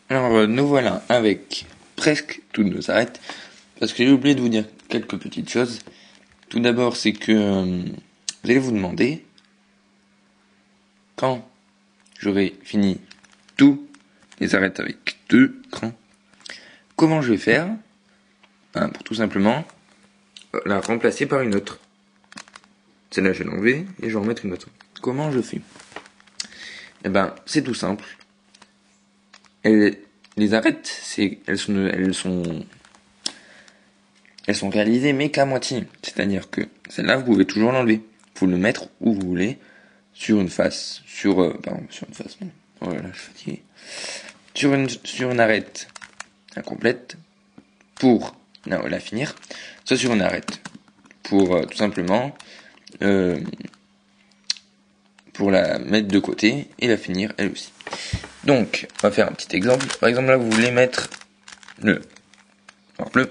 Alors nous voilà avec presque toutes nos arêtes, parce que j'ai oublié de vous dire quelques petites choses. Tout d'abord, c'est que vous allez vous demander, quand j'aurai fini tous les arêtes avec 2 crans, comment je vais faire pour tout simplement la remplacer par une autre. Celle-là, je vais l'enlever et je vais en mettre une autre. Comment je fais? Eh ben, c'est tout simple. Les arêtes, elles sont réalisées mais qu'à moitié. C'est-à-dire que celle-là, vous pouvez toujours l'enlever. Vous le mettre où vous voulez, sur une face, sur une face, non. Oh là là, je suis fatigué. Sur une arête incomplète, pour la finir, soit sur une arête, pour tout simplement, pour la mettre de côté et la finir elle aussi. Donc, on va faire un petit exemple. Par exemple, là, vous voulez mettre le noir bleu,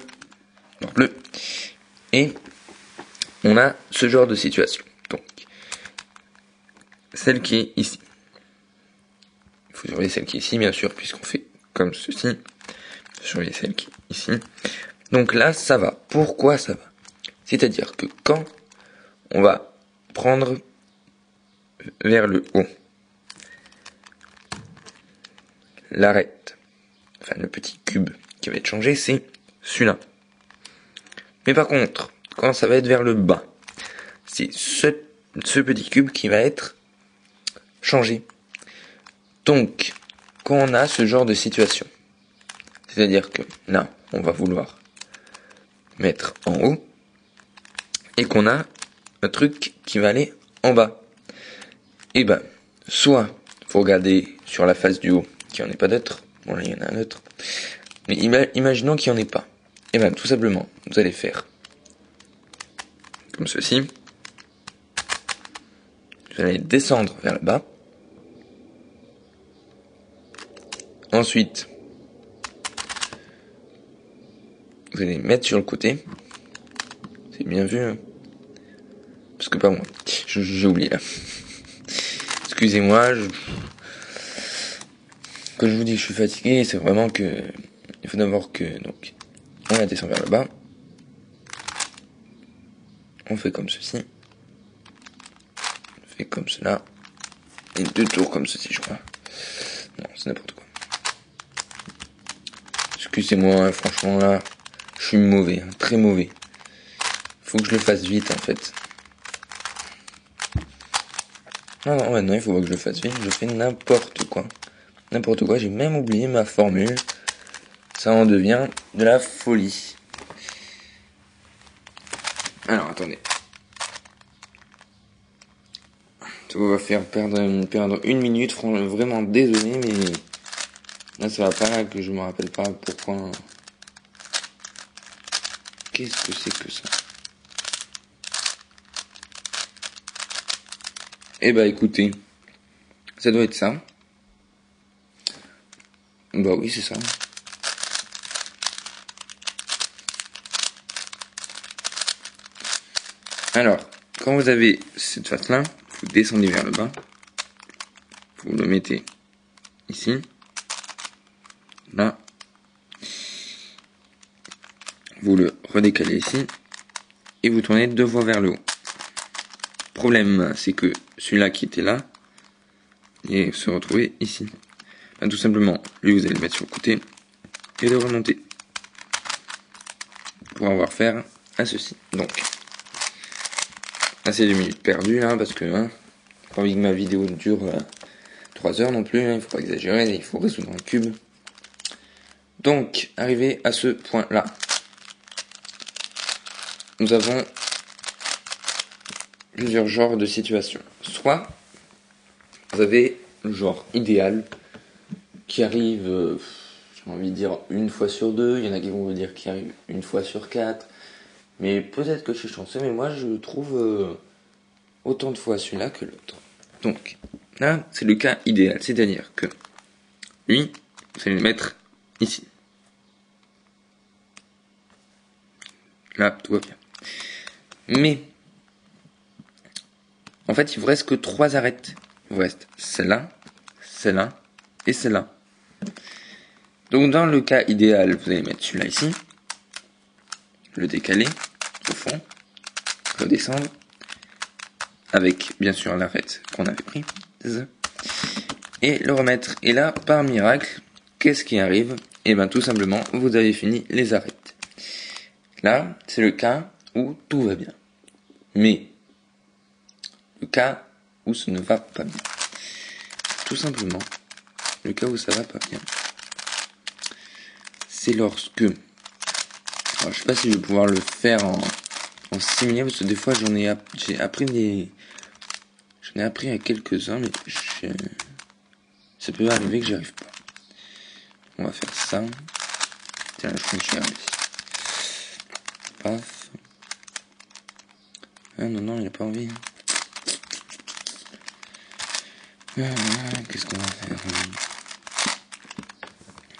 et on a ce genre de situation. Donc, celle qui est ici. Il faut surveiller celle qui est ici, bien sûr, puisqu'on fait comme ceci. Il faut surveiller celle qui est ici. Donc là, ça va. Pourquoi ça va? C'est-à-dire que quand on va prendre vers le haut l'arête, enfin le petit cube qui va être changé, c'est celui-là. Mais par contre, quand ça va être vers le bas, c'est ce petit cube qui va être changé. Donc, quand on a ce genre de situation, c'est-à-dire que là, on va vouloir mettre en haut, et qu'on a un truc qui va aller en bas. Et ben, soit, faut regarder sur la face du haut, qu'il n'y en ait pas d'autre. Bon, là, il y en a un autre. Mais imaginons qu'il n'y en ait pas. Et ben, tout simplement, vous allez faire comme ceci. Vous allez descendre vers le bas. Ensuite, vous allez mettre sur le côté. C'est bien vu, hein? Parce que pas moi. J'ai oublié là. Excusez-moi. Quand je vous dis que je suis fatigué, c'est vraiment que il faut d'abord que donc on la descend vers le bas. On fait comme ceci. On fait comme cela. Et 2 tours comme ceci, je crois. Non, c'est n'importe quoi. Excusez-moi, franchement là, je suis mauvais, hein, très mauvais. Faut que je le fasse vite en fait. Non, maintenant il faut pas que je le fasse vite, je fais n'importe quoi. N'importe quoi, j'ai même oublié ma formule. Ça en devient de la folie. Alors attendez. Ça va faire perdre 1 minute, vraiment désolé, mais là ça va pas, que je me rappelle pas pourquoi. Qu'est-ce que c'est que ça? Eh bah écoutez, ça doit être ça. Bah oui, c'est ça. Alors, quand vous avez cette face-là, vous descendez vers le bas. Vous le mettez ici. Là. Vous le redécalez ici. Et vous tournez 2 fois vers le haut. Problème, c'est que celui-là qui était là, il se retrouvait ici. Ben, tout simplement, lui vous allez le mettre sur le côté et le remonter. Pour avoir affaire à ceci. Donc, là c'est 2 minutes perdues là, parce que pas envie que ma vidéo dure 3 heures non plus, il faut pas exagérer, il faut résoudre un cube. Donc, arrivé à ce point là, nous avons plusieurs genres de situations. Soit vous avez le genre idéal qui arrive, j'ai envie de dire 1 fois sur 2, il y en a qui vont vous dire qu'il arrive 1 fois sur 4, mais peut-être que je suis chanceux, mais moi je trouve autant de fois celui-là que l'autre. Donc là c'est le cas idéal, c'est-à-dire que lui, vous allez le mettre ici. Là, tout va bien. Mais en fait, il vous reste que 3 arêtes. Il vous reste celle-là, celle-là et celle-là. Donc dans le cas idéal, vous allez mettre celui-là ici, le décaler au fond, redescendre, avec bien sûr l'arête qu'on avait pris, et le remettre. Et là, par miracle, qu'est-ce qui arrive? Et bien tout simplement, vous avez fini les arêtes. Là, c'est le cas où tout va bien. Mais, le cas où ça ne va pas bien. Tout simplement, le cas où ça va pas bien, c'est lorsque... Alors, je sais pas si je vais pouvoir le faire en simulé, parce que des fois j'ai appris j'en ai appris à quelques-uns, mais ça peut arriver que j'y arrive pas. On va faire ça. Tiens, je crois que j'y arrive. Paf. Ah non, il a pas envie. Qu'est-ce qu'on va faire?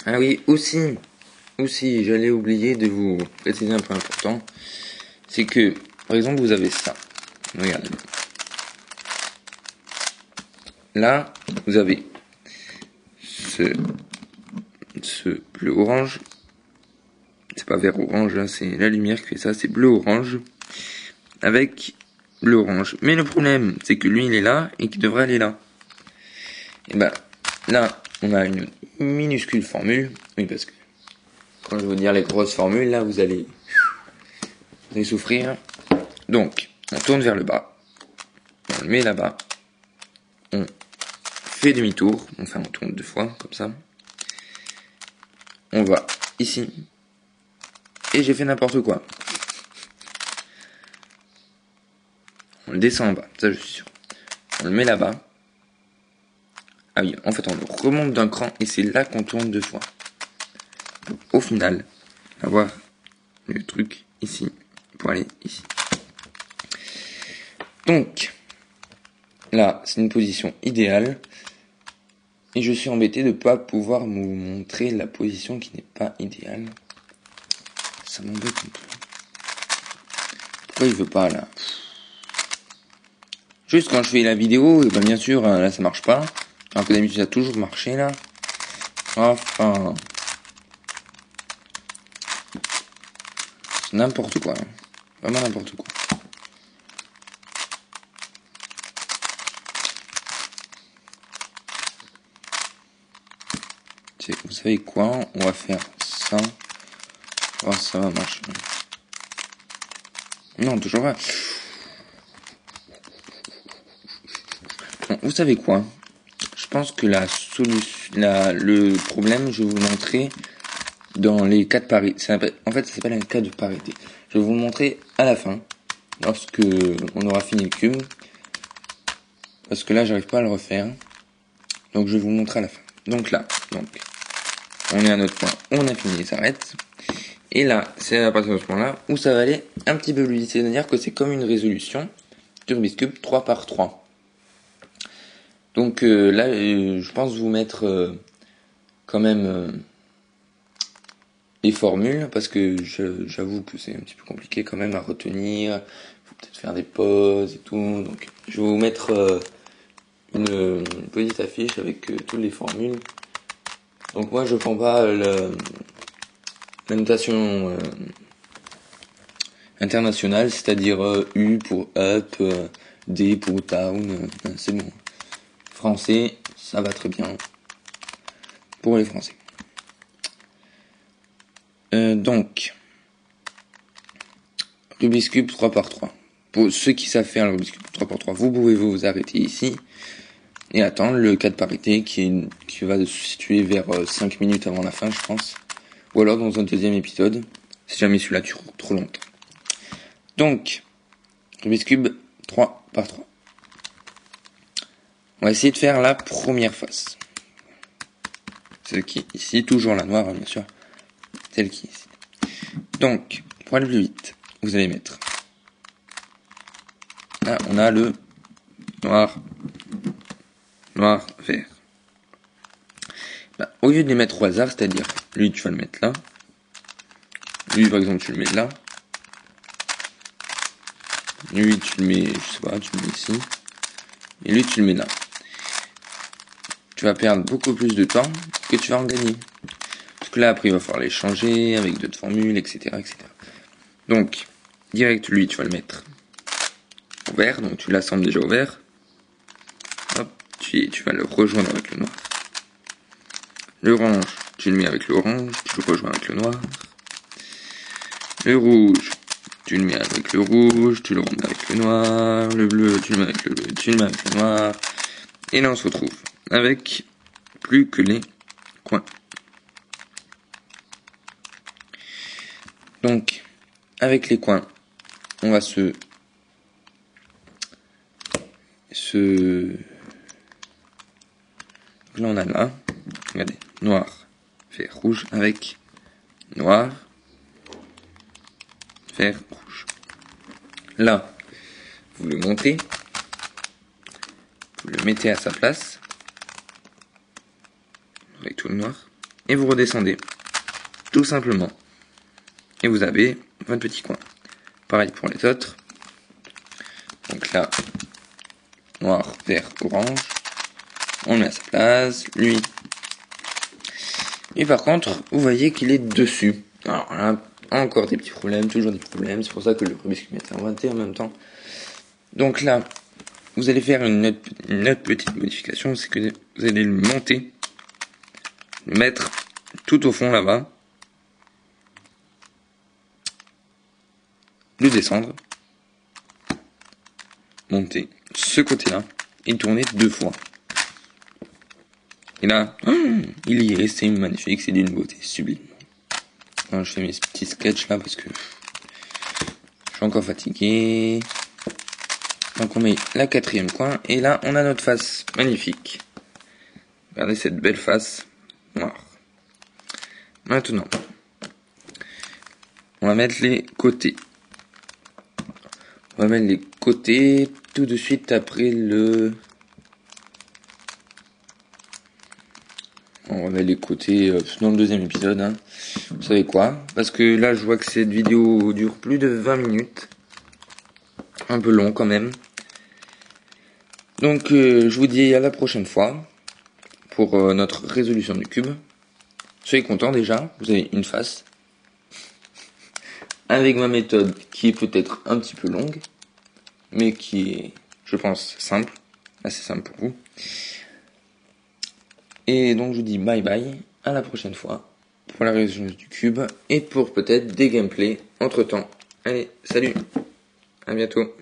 Ah oui, aussi, j'allais oublier de vous préciser un point important. C'est que, par exemple, vous avez ça. Regardez. Là, vous avez ce bleu orange. C'est pas vert orange, là, c'est la lumière qui fait ça, c'est bleu orange. Avec bleu orange. Mais le problème, c'est que lui, il est là et qu'il devrait aller là. Et ben, là, on a une minuscule formule. Oui, parce que quand je vais vous dire les grosses formules, là, vous allez souffrir. Donc, on tourne vers le bas. On le met là-bas. On fait demi-tour. Enfin, on tourne 2 fois, comme ça. On va ici. Et j'ai fait n'importe quoi. On le descend en bas, ça je suis sûr. On le met là-bas. Ah oui, en fait on le remonte d'un cran et c'est là qu'on tourne 2 fois. Donc, au final, avoir le truc ici pour aller ici. Donc, là, c'est une position idéale. Et je suis embêté de ne pas pouvoir vous montrer la position qui n'est pas idéale. Ça m'embête un peu. Pourquoi il veut pas là? Juste quand je fais la vidéo, et ben bien sûr, là ça marche pas. Alors que d'habitude ça a toujours marché là. Enfin. C'est n'importe quoi. Hein. Vraiment n'importe quoi. Vous savez quoi? On va faire ça. Oh, ça va marcher. Non, toujours pas. Bon, vous savez quoi? Je pense que la solution, le problème, je vais vous le montrer dans les cas de parité. En fait, ça s'appelle un cas de parité. Je vais vous le montrer à la fin, lorsque on aura fini le cube. Parce que là, j'arrive pas à le refaire. Donc, je vais vous le montrer à la fin. Donc là, on est à notre point, on a fini les arêtes. Et là, c'est à partir de ce moment-là où ça va aller un petit peu plus vite. C'est-à-dire que c'est comme une résolution du Rubik's Cube 3x3. Donc là, je pense vous mettre quand même les formules, parce que j'avoue que c'est un petit peu compliqué quand même à retenir. Il faut peut-être faire des pauses et tout. Donc je vais vous mettre une petite affiche avec toutes les formules. Donc moi, je prends pas la notation internationale, c'est-à-dire U pour up, D pour down, c'est bon. Français, ça va très bien pour les Français. Donc, Rubik's Cube 3x3. Pour ceux qui savent faire le Rubik's Cube 3x3, vous pouvez vous arrêter ici et attendre le cas de parité qui va se situer vers 5 minutes avant la fin, je pense. Ou alors dans un deuxième épisode, si jamais celui-là dure trop longtemps. Donc, Rubik's Cube 3x3. On va essayer de faire la première face. Celle qui est ici, toujours la noire, bien sûr. Celle qui est ici. Donc, pour aller plus vite, vous allez mettre... Là, on a le noir, vert. Bah, au lieu de les mettre au hasard, c'est-à-dire, lui, tu vas le mettre là. Lui, par exemple, tu le mets là. Lui, tu le mets, je sais pas, tu le mets ici. Et lui, tu le mets là. Tu vas perdre beaucoup plus de temps que tu vas en gagner. que là, après, il va falloir les changer avec d'autres formules, etc., etc. Donc, direct, lui, tu vas le mettre au vert. Donc, tu l'assembles déjà au vert. Hop, tu vas le rejoindre avec le noir. L'orange, tu le mets avec l'orange, tu le rejoins avec le noir. Le rouge, tu le mets avec le rouge, tu le remets avec le noir. Le bleu, tu le mets avec le bleu, tu le mets avec le noir. Et là, on se retrouve avec plus que les coins. Donc, avec les coins, on va là, on a là, regardez, noir, vert, rouge, avec noir, vert, rouge. Là, vous le montez, vous le mettez à sa place, avec tout le noir, et vous redescendez, tout simplement. Et vous avez votre petit coin. Pareil pour les autres. Donc là, noir, vert, orange. On le met à sa place, lui. Et par contre, vous voyez qu'il est dessus. Alors là, encore des petits problèmes, toujours des problèmes. C'est pour ça que le Rubik's Cube est inventé en même temps. Donc là, vous allez faire une autre petite modification, c'est que vous allez le monter, le mettre tout au fond là-bas, le descendre, monter ce côté-là et tourner 2 fois. Et là, il y est, c'est magnifique, c'est d'une beauté sublime. Alors, je fais mes petits sketchs là parce que je suis encore fatigué. Donc on met la 4e coin et là on a notre face magnifique. Regardez cette belle face noire. Maintenant, on va mettre les côtés. On va mettre les côtés tout de suite après le... On va mettre les côtés dans le 2e épisode. Hein. Vous savez quoi? Parce que là, je vois que cette vidéo dure plus de 20 minutes. Un peu long quand même. Donc, je vous dis à la prochaine fois pour notre résolution du cube. Soyez contents déjà, vous avez une face. Avec ma méthode qui est peut-être un petit peu longue, mais qui est, je pense, simple. Assez simple pour vous. Et donc je vous dis bye bye, à la prochaine fois pour la résolution du cube et pour peut-être des gameplays entre temps. Allez, salut, à bientôt.